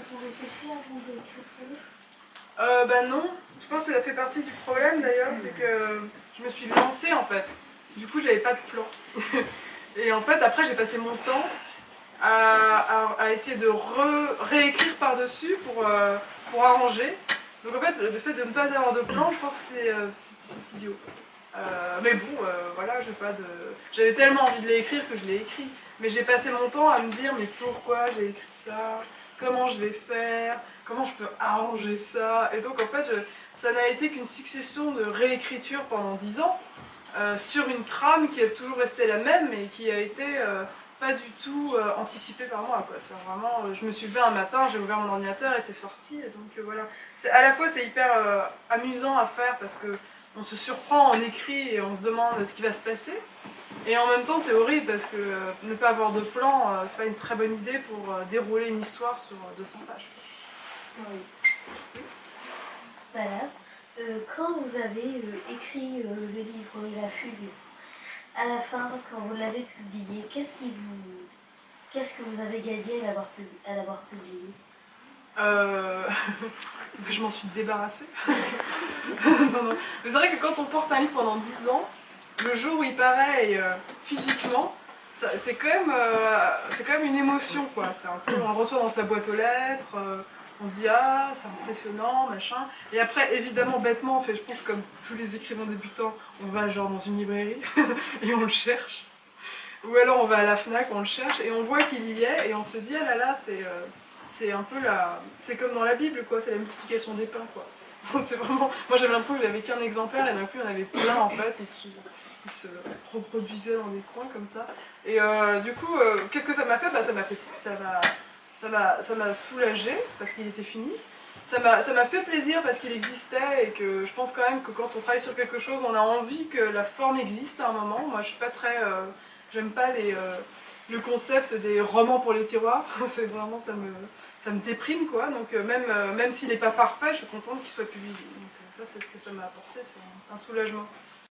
longtemps réfléchi avant d'écrire ce livre? Bah non, je pense que ça fait partie du problème d'ailleurs, c'est que je me suis lancée en fait. Du coup, j'avais pas de plan. Et en fait, après, j'ai passé mon temps à essayer de réécrire par-dessus pour arranger. Donc en fait, le fait de ne pas avoir de plan, je pense que c'est idiot. Mais bon, voilà, j'avais tellement envie de l'écrire que je l'ai écrit. Mais j'ai passé mon temps à me dire, mais pourquoi j'ai écrit ça? Comment je vais faire? Comment je peux arranger ça? Et donc en fait, ça n'a été qu'une succession de réécriture pendant 10 ans, sur une trame qui est toujours restée la même et qui a été pas du tout anticipée par moi, quoi. C'est vraiment, je me suis levée un matin, j'ai ouvert mon ordinateur et c'est sorti. Et donc voilà. À la fois c'est hyper amusant à faire parce que on se surprend en écrit et on se demande ce qui va se passer. Et en même temps c'est horrible parce que ne pas avoir de plan, c'est pas une très bonne idée pour dérouler une histoire sur 200 pages. Oui. Voilà. Quand vous avez écrit le livre La Fugue, à la fin, quand vous l'avez publié, qu'est-ce que vous avez gagné à l'avoir publié? Je m'en suis débarrassée. Non, non. Mais c'est vrai que quand on porte un livre pendant 10 ans, le jour où il paraît physiquement, c'est quand même une émotion, quoi. C'est un peu, on le reçoit dans sa boîte aux lettres, on se dit ah c'est impressionnant, machin. Et après évidemment bêtement, on fait, je pense comme tous les écrivains débutants, on va genre dans une librairie et on le cherche. Ou alors on va à la Fnac, on le cherche et on voit qu'il y est et on se dit ah là là c'est un peu c'est comme dans la Bible, quoi, c'est la multiplication des pains, quoi. C'est vraiment, moi j'avais l'impression que j'avais qu'un exemplaire et d'un coup il y en avait plein en fait, ils se reproduisaient dans des coins comme ça. Et du coup, qu'est-ce que ça m'a fait? Bah, ça m'a fait ça m'a soulagée parce qu'il était fini. Ça m'a fait plaisir parce qu'il existait et que je pense quand même que quand on travaille sur quelque chose, on a envie que la forme existe à un moment. Moi je suis pas très... j'aime pas le concept des romans pour les tiroirs, c'est vraiment, ça me déprime, quoi. Donc même s'il n'est pas parfait, je suis contente qu'il soit publié. Donc ça c'est ce que ça m'a apporté, c'est un soulagement.